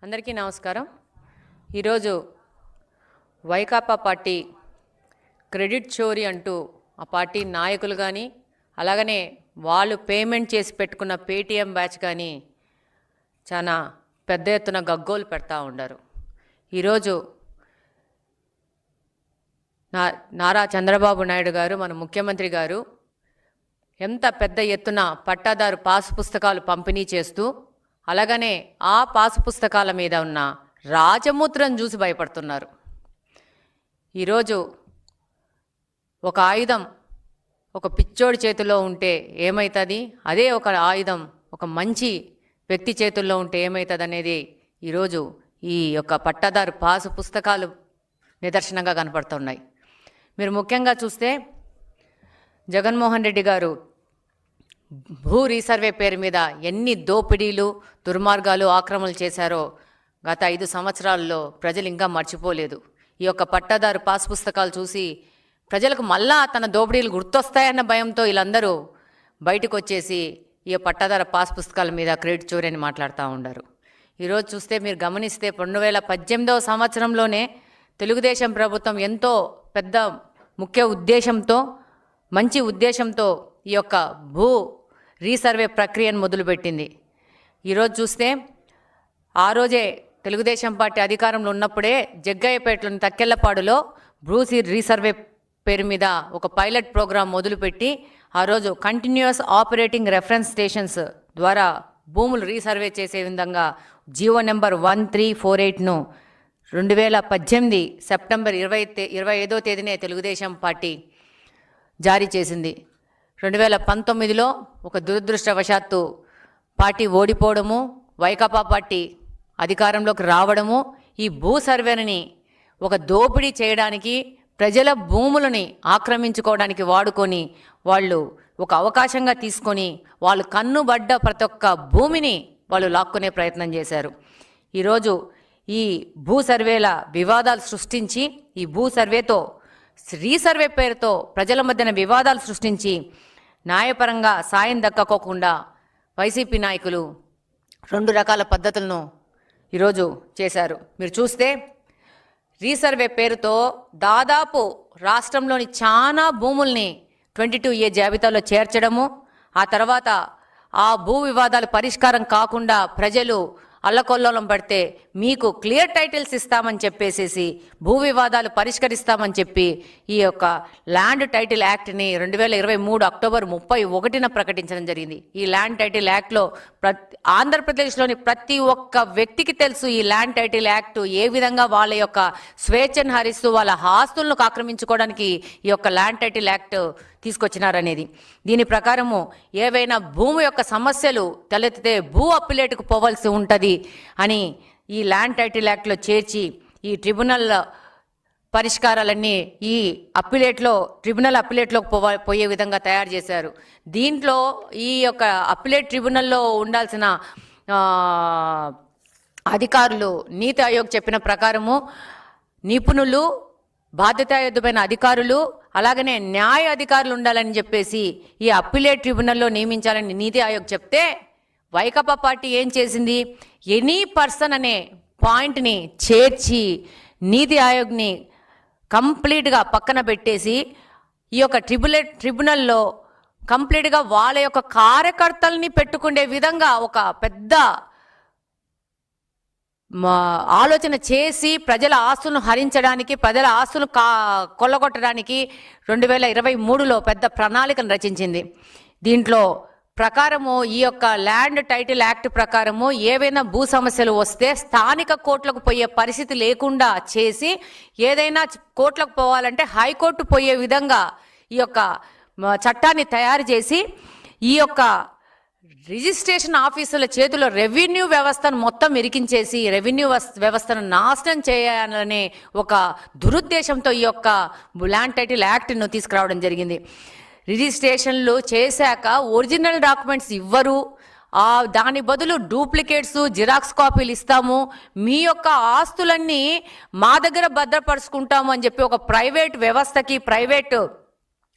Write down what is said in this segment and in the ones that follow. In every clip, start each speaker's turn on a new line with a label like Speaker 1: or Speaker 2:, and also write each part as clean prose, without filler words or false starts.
Speaker 1: అందరికీ నమస్కారం. ఈరోజు వైకాపా పార్టీ క్రెడిట్ చోరీ అంటూ ఆ పార్టీ నాయకులు కానీ అలాగనే వాళ్ళు పేమెంట్ చేసి పెట్టుకున్న పేటీఎం బ్యాచ్ కానీ చాలా పెద్ద ఎత్తున గగ్గోలు పెడతా ఉండారు. ఈరోజు నారా చంద్రబాబు నాయుడు గారు, మన ముఖ్యమంత్రి గారు ఎంత పెద్ద ఎత్తున పట్టాదారు పాసు పుస్తకాలు పంపిణీ చేస్తూ అలాగనే ఆ పాసు పుస్తకాల మీద ఉన్న రాజముద్రను చూసి భయపడుతున్నారు. ఈరోజు ఒక ఆయుధం ఒక పిచ్చోడి చేతిలో ఉంటే ఏమవుతుంది, అదే ఒక ఆయుధం ఒక మంచి వ్యక్తి చేతుల్లో ఉంటే ఏమవుతుంది అనేది ఈరోజు ఈ యొక్క పట్టాదారు పాసు పుస్తకాలు నిదర్శనంగా కనపడుతున్నాయి. మీరు ముఖ్యంగా చూస్తే జగన్మోహన్ రెడ్డి గారు భూ రీసర్వే పేరు మీద ఎన్ని దోపిడీలు, దుర్మార్గాలు, ఆక్రమణలు చేశారో గత 5 సంవత్సరాల్లో ప్రజలు ఇంకా మర్చిపోలేదు. ఈ యొక్క పట్టాదారు పాస్ పుస్తకాలు చూసి ప్రజలకు మళ్ళా తన దోపిడీలు గుర్తొస్తాయన్న భయంతో వీళ్ళందరూ బయటకు వచ్చేసి ఈ పట్టాదారు పాస్ పుస్తకాల మీద క్రెడిట్ చోరీ అని మాట్లాడుతూ ఉన్నారు. ఈరోజు చూస్తే మీరు గమనిస్తే 2018వ సంవత్సరంలోనే తెలుగుదేశం ప్రభుత్వం ఎంతో పెద్ద ముఖ్య ఉద్దేశంతో, మంచి ఉద్దేశంతో ఈ యొక్క భూ రీసర్వే ప్రక్రియను మొదలుపెట్టింది. ఈరోజు చూస్తే ఆ రోజే తెలుగుదేశం పార్టీ అధికారంలో ఉన్నప్పుడే జగ్గయ్యపేటలోని తక్కెళ్లపాడులో భూ రీసర్వే పేరు మీద ఒక పైలట్ ప్రోగ్రాం మొదలుపెట్టి ఆ రోజు కంటిన్యూస్ ఆపరేటింగ్ రెఫరెన్స్ స్టేషన్స్ ద్వారా భూములు రీసర్వే చేసే విధంగా జీవో నెంబర్ 1348ను 2018 సెప్టెంబర్ 25వ తేదీనే తెలుగుదేశం పార్టీ జారీ చేసింది. 2019లో ఒక దురదృష్టవశాత్తు పార్టీ ఓడిపోవడము, వైకాపా పార్టీ అధికారంలోకి రావడము, ఈ భూ సర్వేని ఒక దోపిడీ చేయడానికి, ప్రజల భూములని ఆక్రమించుకోవడానికి వాడుకొని వాళ్ళు ఒక అవకాశంగా తీసుకొని వాళ్ళు కన్నుబడ్డ ప్రతి ఒక్క భూమిని వాళ్ళు లాక్కునే ప్రయత్నం చేశారు. ఈరోజు ఈ భూ సర్వేల వివాదాలు సృష్టించి, ఈ భూ సర్వేతో రీసర్వే పేరుతో ప్రజల మధ్యన వివాదాలు సృష్టించి న్యాయపరంగా సాయం దక్కకోకుండా వైసీపీ నాయకులు 2 రకాల పద్ధతులను ఈరోజు చేశారు. మీరు చూస్తే రీసర్వే పేరుతో దాదాపు రాష్ట్రంలోని చాలా భూముల్ని 22A జాబితాలో చేర్చడము, ఆ తర్వాత ఆ భూ వివాదాలు పరిష్కారం కాకుండా ప్రజలు అల్లకొల్లోలం పడితే మీకు క్లియర్ టైటిల్స్ ఇస్తామని చెప్పేసేసి భూ వివాదాలు పరిష్కరిస్తామని చెప్పి ఈ యొక్క ల్యాండ్ టైటిల్ యాక్ట్ని 2023 అక్టోబర్ 31న ప్రకటించడం జరిగింది. ఈ ల్యాండ్ టైటిల్ యాక్ట్లో ఆంధ్రప్రదేశ్లోని ప్రతి ఒక్క వ్యక్తికి తెలుసు ఈ ల్యాండ్ టైటిల్ యాక్ట్ ఏ విధంగా వాళ్ళ యొక్క స్వేచ్ఛను హరిస్తూ వాళ్ళ ఆస్తులను ఆక్రమించుకోవడానికి ఈ యొక్క ల్యాండ్ టైటిల్ యాక్ట్ తీసుకొచ్చినారనేది. దీని ప్రకారము ఏవైనా భూమి యొక్క సమస్యలు తలెత్తితే భూ అప్పిలేటుకు పోవాల్సి ఉంటుంది అని ఈ ల్యాండ్ టైటిల్ యాక్ట్లో చేర్చి ఈ ట్రిబ్యునల్ పరిష్కారాలన్నీ ఈ ట్రిబ్యునల్ అప్పిలేట్లోకి పోయే విధంగా తయారు చేశారు. దీంట్లో ఈ యొక్క అప్పిలేట్ ట్రిబ్యునల్లో ఉండాల్సిన అధికారులు నీతి ఆయోగ్ చెప్పిన ప్రకారము నిపుణులు, బాధ్యతాయుతమైన అధికారులు, అలాగనే న్యాయ అధికారులు ఉండాలని చెప్పేసి ఈ అప్పిలేట్ ట్రిబ్యునల్లో నియమించాలని నీతి ఆయోగ్ చెప్తే వైకాపా పార్టీ ఏం చేసింది, ఎనీ పర్సన్ అనే పాయింట్ని చేర్చి నీతి ఆయోగ్ని కంప్లీట్గా పక్కన పెట్టేసి ఈ యొక్క ట్రిబ్యునల్లో కంప్లీట్గా వాళ్ళ యొక్క కార్యకర్తల్ని పెట్టుకునే విధంగా ఒక పెద్ద ఆలోచన చేసి ప్రజల ఆస్తులను హరించడానికి, ప్రజల ఆస్తులను కొల్లగొట్టడానికి 2023లో పెద్ద ప్రణాళికను రచించింది. దీంట్లో ప్రకారము ఈ యొక్క ల్యాండ్ టైటిల్ యాక్ట్ ప్రకారము ఏవైనా భూ సమస్యలు వస్తే స్థానిక కోర్టులకు పోయే పరిస్థితి లేకుండా చేసి, ఏదైనా కోర్టులకు పోవాలంటే హైకోర్టు పోయే విధంగా ఈ యొక్క చట్టాన్ని తయారు చేసి ఈ యొక్క రిజిస్ట్రేషన్ ఆఫీసుల చేతిలో రెవెన్యూ వ్యవస్థను మొత్తం ఇరికించేసి రెవెన్యూ వ్యవస్థను నాశనం చేయాలనే ఒక దురుద్దేశంతో ఈ యొక్క ల్యాండ్ టైటిల్ యాక్ట్ను తీసుకురావడం జరిగింది. రిజిస్ట్రేషన్లు చేశాక ఒరిజినల్ డాక్యుమెంట్స్ ఇవ్వరు, దాని బదులు డూప్లికేట్స్, జిరాక్స్ కాపీలు ఇస్తాము, మీ యొక్క ఆస్తులన్నీ మా దగ్గర భద్రపరుచుకుంటాము అని చెప్పి ఒక ప్రైవేట్ వ్యవస్థకి, ప్రైవేట్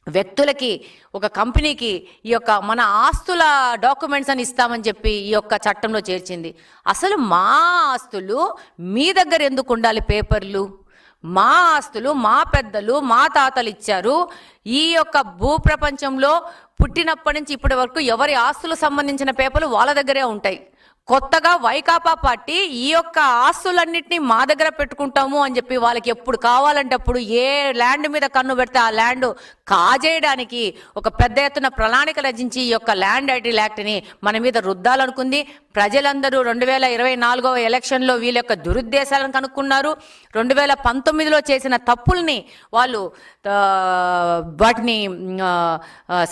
Speaker 1: వ్యక్తులకి, ఒక కంపెనీకి ఈ యొక్క మన ఆస్తుల డాక్యుమెంట్స్ అని ఇస్తామని చెప్పి ఈ యొక్క చట్టంలో చేర్చింది. అసలు మా ఆస్తులు మీ దగ్గర ఎందుకు ఉండాలి? పేపర్లు మా ఆస్తులు మా పెద్దలు మా తాతలు ఇచ్చారు. ఈ యొక్క భూప్రపంచంలో పుట్టినప్పటి నుంచి ఇప్పటి వరకు ఎవరి ఆస్తులకు సంబంధించిన పేపర్లు వాళ్ళ దగ్గరే ఉంటాయి. కొత్తగా వైకాపా పార్టీ ఈ యొక్క ఆస్తులన్నింటినీ మా దగ్గర పెట్టుకుంటాము అని చెప్పి వాళ్ళకి ఎప్పుడు కావాలంటే అప్పుడు ఏ ల్యాండ్ మీద కన్ను పెడితే ఆ ల్యాండ్ కాజేయడానికి ఒక పెద్ద ఎత్తున ప్రణాళిక రచించి ఈ యొక్క ల్యాండ్ టైటిల్ యాక్ట్ని మన మీద రుద్దాలనుకుంది. ప్రజలందరూ 2024 ఎలక్షన్లో వీళ్ళ యొక్క దురుద్దేశాలను కనుక్కున్నారు. 2019లో చేసిన తప్పుల్ని వాళ్ళు వాటిని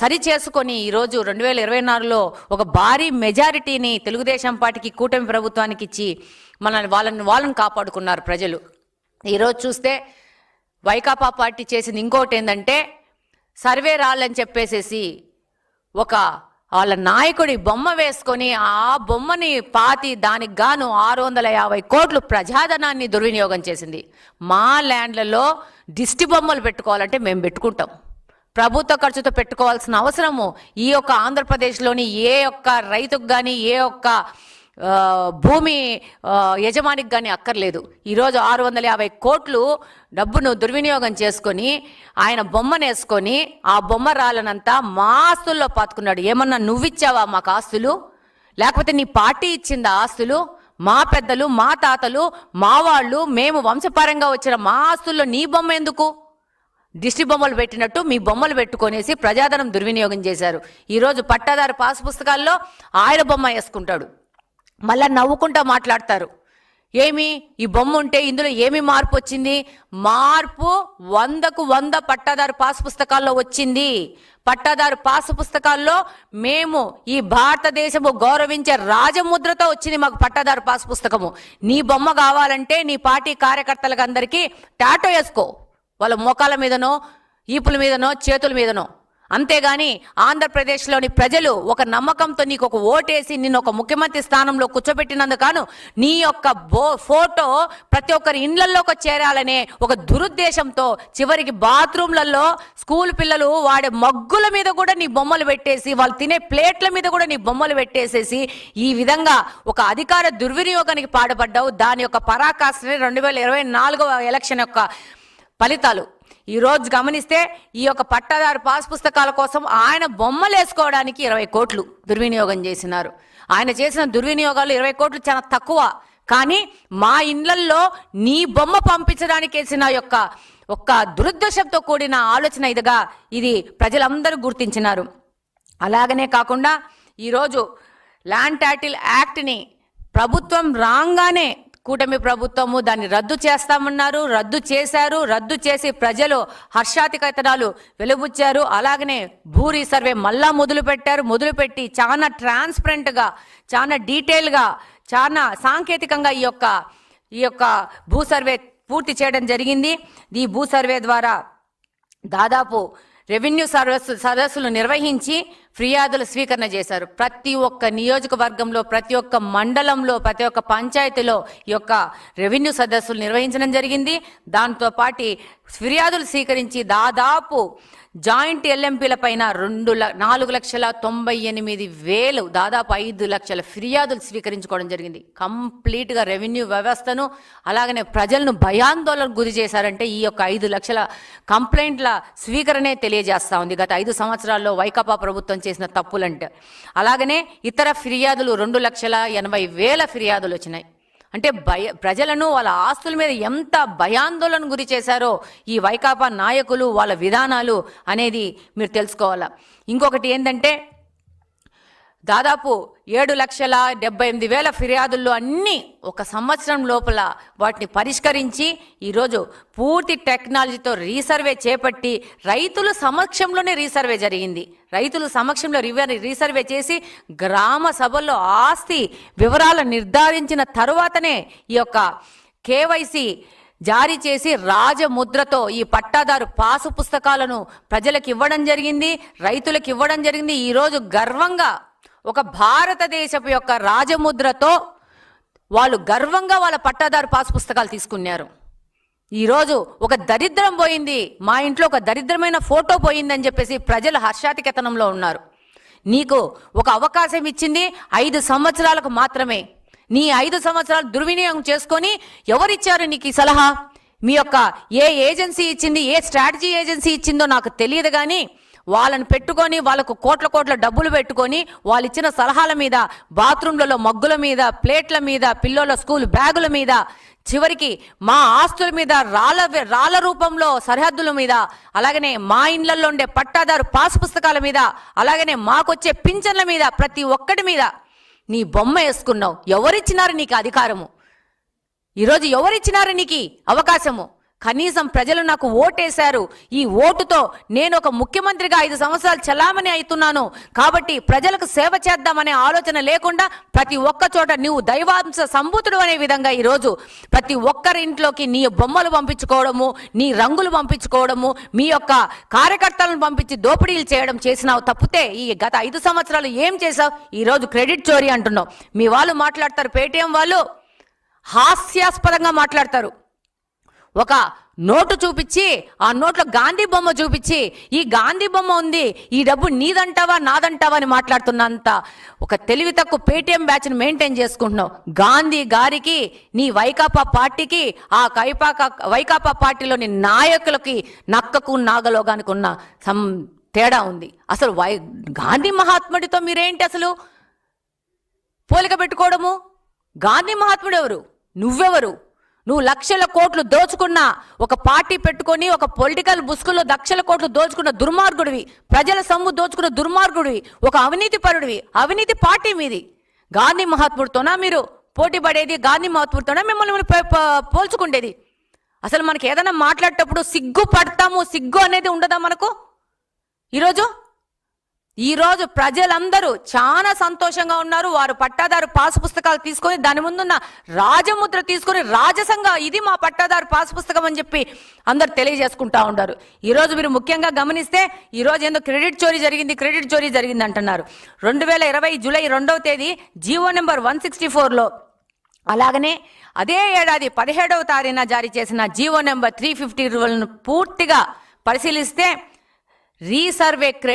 Speaker 1: సరి చేసుకొని ఈరోజు 2024లో ఒక భారీ మెజారిటీని తెలుగుదేశం పార్టీకి, కూటమి ప్రభుత్వానికి ఇచ్చి వాళ్ళని కాపాడుకున్నారు ప్రజలు. ఈరోజు చూస్తే వైకాపా పార్టీ చేసింది ఇంకోటి ఏంటంటే, సర్వే రాళ్ళని చెప్పేసేసి ఒక వాళ్ళ నాయకుడి బొమ్మ వేసుకొని ఆ బొమ్మని పాతి దానికి గాను 650 కోట్లు ప్రజాధనాన్ని దుర్వినియోగం చేసింది. మా ల్యాండ్లలో దిష్టి బొమ్మలు పెట్టుకోవాలంటే మేము పెట్టుకుంటాం. ప్రభుత్వ ఖర్చుతో పెట్టుకోవాల్సిన అవసరము ఈ యొక్క ఆంధ్రప్రదేశ్లోని ఏ ఒక్క రైతుకు కానీ, ఏ ఒక్క భూమి యజమానికి కానీ అక్కర్లేదు. ఈరోజు 650 కోట్లు డబ్బును దుర్వినియోగం చేసుకొని ఆయన బొమ్మనేసుకొని ఆ బొమ్మ రాలనంతా మా ఆస్తుల్లో పాతుకున్నాడు. ఏమన్నా నువ్విచ్చావా మాకు ఆస్తులు? లేకపోతే నీ పార్టీ ఇచ్చిందా ఆస్తులు? మా పెద్దలు, మా తాతలు, మా వాళ్ళు, మేము వంశపారంగా వచ్చిన మా ఆస్తుల్లో నీ బొమ్మ ఎందుకు? దిష్టి బొమ్మలు పెట్టినట్టు మీ బొమ్మలు పెట్టుకొనేసి ప్రజాధనం దుర్వినియోగం చేశారు. ఈరోజు పట్టాదారు పాస్ పుస్తకాల్లో ఆయన బొమ్మ వేసుకుంటాడు. మళ్ళా నవ్వుకుంటా మాట్లాడతారు. ఏమి ఈ బొమ్మ ఉంటే ఇందులో ఏమి మార్పు వచ్చింది? మార్పు 100కు 100 పట్టాదారు పాస్ పుస్తకాల్లో వచ్చింది. పట్టాదారు పాస్ పుస్తకాల్లో మేము ఈ భారతదేశము గౌరవించే రాజముద్రతో వచ్చింది మాకు పట్టాదారు పాస్ పుస్తకము. నీ బొమ్మ కావాలంటే నీ పార్టీ కార్యకర్తలకు అందరికీ టాటో వేసుకో, వాళ్ళ మోకాల మీదనో, ఈపుల మీదనో, చేతుల మీదనో. అంతేగాని ఆంధ్రప్రదేశ్లోని ప్రజలు ఒక నమ్మకంతో నీకు ఒక ఓటేసి నిన్ను ఒక ముఖ్యమంత్రి స్థానంలో కూర్చోబెట్టినందుకు నీ యొక్క ఫోటో ప్రతి ఒక్కరి ఇండ్లలోకి చేరాలనే ఒక దురుద్దేశంతో చివరికి బాత్రూంలలో స్కూల్ పిల్లలు వాడే మగ్గుల మీద కూడా నీ బొమ్మలు పెట్టేసి, వాళ్ళు తినే ప్లేట్ల మీద కూడా నీ బొమ్మలు పెట్టేసేసి ఈ విధంగా ఒక అధికార దుర్వినియోగానికి పాటుపడ్డావు. దాని యొక్క పరాకాష్ఠనే 2024 ఎలక్షన్ యొక్క ఫలితాలు. ఈరోజు గమనిస్తే ఈ యొక్క పట్టాదారు పాస్ పుస్తకాల కోసం ఆయన బొమ్మలు వేసుకోవడానికి 20 కోట్లు దుర్వినియోగం చేసినారు. ఆయన చేసిన దుర్వినియోగాలు 20 కోట్లు చాలా తక్కువ. కానీ మా ఇండ్లల్లో నీ బొమ్మ పంపించడానికి వేసిన యొక్క ఒక్క దురుద్దేశంతో కూడిన ఆలోచన ఇది ప్రజలందరూ గుర్తించినారు. అలాగనే కాకుండా ఈరోజు ల్యాండ్ టైటిల్ యాక్ట్ని ప్రభుత్వం రాగానే కూటమి ప్రభుత్వము దాన్ని రద్దు చేస్తామన్నారు, రద్దు చేశారు. రద్దు చేసి ప్రజలు హర్షాతికతనాలు వెలుబుచ్చారు. అలాగనే భూ రీసర్వే మళ్ళా మొదలుపెట్టి చాలా ట్రాన్స్పరెంట్గా, చాలా డీటెయిల్గా, చాలా సాంకేతికంగా ఈ యొక్క భూ సర్వే పూర్తి చేయడం జరిగింది. ఈ భూ సర్వే ద్వారా దాదాపు రెవెన్యూ సదస్సులు నిర్వహించి ఫిర్యాదుల స్వీకరణ చేశారు. ప్రతి ఒక్క నియోజకవర్గంలో, ప్రతి ఒక్క మండలంలో, ప్రతి ఒక్క పంచాయతీలో ఈ యొక్క రెవెన్యూ సదస్సులు నిర్వహించడం జరిగింది. దాంతో పాటు ఫిర్యాదులు స్వీకరించి దాదాపు జాయింట్ ఎల్ఎంపీల పైన 4,98,000 దాదాపు 5 లక్షల ఫిర్యాదులు స్వీకరించుకోవడం జరిగింది. కంప్లీట్గా రెవెన్యూ వ్యవస్థను అలాగనే ప్రజలను భయాందోళనకు గురి చేశారంటే ఈ యొక్క 5 లక్షల కంప్లైంట్ల స్వీకరణే తెలియజేస్తా ఉంది గత 5 సంవత్సరాల్లో వైకాపా ప్రభుత్వం చేసిన తప్పులంటే. అలాగనే ఇతర ఫిర్యాదులు 2,80,000 ఫిర్యాదులు వచ్చినాయి. అంటే ప్రజలను వాళ్ళ ఆస్తుల మీద ఎంత భయాందోళన గురి చేశారో ఈ వైకాపా నాయకులు, వాళ్ళ విధానాలు అనేది మీరు తెలుసుకోవాలా. ఇంకొకటి ఏంటంటే దాదాపు 7,78,000 ఫిర్యాదుల్లో అన్నీ ఒక సంవత్సరం లోపల వాటిని పరిష్కరించి ఈరోజు పూర్తి టెక్నాలజీతో రీసర్వే చేపట్టి రైతుల సమక్షంలోనే రీసర్వే జరిగింది. రైతుల సమక్షంలో రీసర్వే చేసి గ్రామ సభల్లో ఆస్తి వివరాలు నిర్ధారించిన తరువాతనే ఈ యొక్క కేవైసీ జారీ చేసి రాజముద్రతో ఈ పట్టాదారు పాసు పుస్తకాలను ప్రజలకు ఇవ్వడం జరిగింది, రైతులకు ఇవ్వడం జరిగింది. ఈరోజు గర్వంగా ఒక భారతదేశపు యొక్క రాజముద్రతో వాళ్ళు గర్వంగా వాళ్ళ పట్టాదారు పాస్ పుస్తకాలు తీసుకున్నారు. ఈరోజు ఒక దరిద్రం పోయింది, మా ఇంట్లో ఒక దరిద్రమైన ఫోటో పోయిందని చెప్పేసి ప్రజలు హర్షాతికేతనంలో ఉన్నారు. నీకు ఒక అవకాశం ఇచ్చింది 5 సంవత్సరాలకు మాత్రమే. నీ 5 సంవత్సరాలు దుర్వినియోగం చేసుకొని ఎవరిచ్చారు నీకు ఈ సలహా? మీ యొక్క ఏ ఏజెన్సీ ఇచ్చింది, ఏ స్ట్రాటజీ ఏజెన్సీ ఇచ్చిందో నాకు తెలియదు, కానీ వాళ్ళని పెట్టుకొని వాళ్ళకు కోట్ల డబ్బులు పెట్టుకొని వాళ్ళు ఇచ్చిన సలహాల మీద, బాత్రూంలలో మగ్గుల మీద, ప్లేట్ల మీద, పిల్లల స్కూల్ బ్యాగుల మీద, చివరికి మా ఆస్తుల మీద, రాళ్ల రూపంలో సరిహద్దుల మీద, అలాగనే మా ఇండ్లలో ఉండే పట్టాదారు పాస్ పుస్తకాల మీద, అలాగనే మాకొచ్చే పింఛన్ల మీద, ప్రతి ఒక్కటి మీద నీ బొమ్మ వేసుకున్నావు. ఎవరిచ్చినారు నీకు అధికారము? ఈరోజు ఎవరిచ్చినారు నీకు అవకాశము? కనీసం ప్రజలు నాకు ఓటేశారు, ఈ ఓటుతో నేను ఒక ముఖ్యమంత్రిగా 5 సంవత్సరాలు చలామణి అవుతున్నాను కాబట్టి ప్రజలకు సేవ చేద్దామనే ఆలోచన లేకుండా ప్రతి ఒక్క చోట నువ్వు దైవాంశ సంభూతుడు అనే విధంగా ఈరోజు ప్రతి ఒక్కరి ఇంట్లోకి నీ బొమ్మలు పంపించుకోవడము, నీ రంగులు పంపించుకోవడము, మీ యొక్క కార్యకర్తలను పంపించి దోపిడీలు చేయడం చేసినావు తప్పితే ఈ గత 5 సంవత్సరాలు ఏం చేసావు? ఈరోజు క్రెడిట్ చోరీ అంటున్నావు. మీ వాళ్ళు మాట్లాడతారు, పేటీఎం వాళ్ళు హాస్యాస్పదంగా మాట్లాడతారు. ఒక నోటు చూపించి ఆ నోట్లో గాంధీ బొమ్మ చూపించి, ఈ గాంధీ బొమ్మ ఉంది, ఈ డబ్బు నీదంటావా నాదంటావా అని మాట్లాడుతున్నంత ఒక తెలివి తక్కువ పేటీఎం బ్యాచ్ని మెయింటైన్ చేసుకుంటున్నావు. గాంధీ గారికి, నీ వైకాపా పార్టీకి, ఆ వైకాపా పార్టీలోని నాయకులకి నక్కకు నాగలోగానికి ఉన్న తేడా ఉంది. అసలు గాంధీ మహాత్ముడితో మీరేంటి అసలు పోలిక పెట్టుకోవడము? గాంధీ మహాత్ముడు ఎవరు? నువ్వెవరు? నువ్వు లక్షల కోట్లు దోచుకున్న ఒక పార్టీ పెట్టుకొని ఒక పొలిటికల్ బుస్కుల్లో లక్షల కోట్లు దోచుకున్న దుర్మార్గుడివి, ప్రజల సొమ్ము దోచుకున్న దుర్మార్గుడివి, ఒక అవినీతి పరుడివి. అవినీతి పార్టీ మీది. గాంధీ మహాత్ముడితోనా మీరు పోటీ పడేది? గాంధీ మహాత్ముడితోనా మిమ్మల్ని పోల్చుకుండేది? అసలు మనకి ఏదైనా మాట్లాడేటప్పుడు సిగ్గు పడతాము, సిగ్గు అనేది ఉండదా మనకు? ఈరోజు ప్రజలందరూ చాలా సంతోషంగా ఉన్నారు. వారు పట్టాదారు పాస్ పుస్తకాలు తీసుకొని దాని ముందున్న రాజముద్ర తీసుకొని రాజసంగా ఇది మా పట్టాదారు పాస్ పుస్తకం అని చెప్పి అందరు తెలియజేసుకుంటా ఉంటారు. ఈరోజు మీరు ముఖ్యంగా గమనిస్తే ఈరోజు ఎందుకు క్రెడిట్ చోరీ జరిగింది అంటున్నారు. 2020 జూలై 2వ తేదీ జీవో నెంబర్ 164లో, అలాగనే అదే ఏడాది 17వ తారీఖున జారీ చేసిన జీవో నెంబర్ 350 పూర్తిగా పరిశీలిస్తే రీసర్వే క్రెడిట్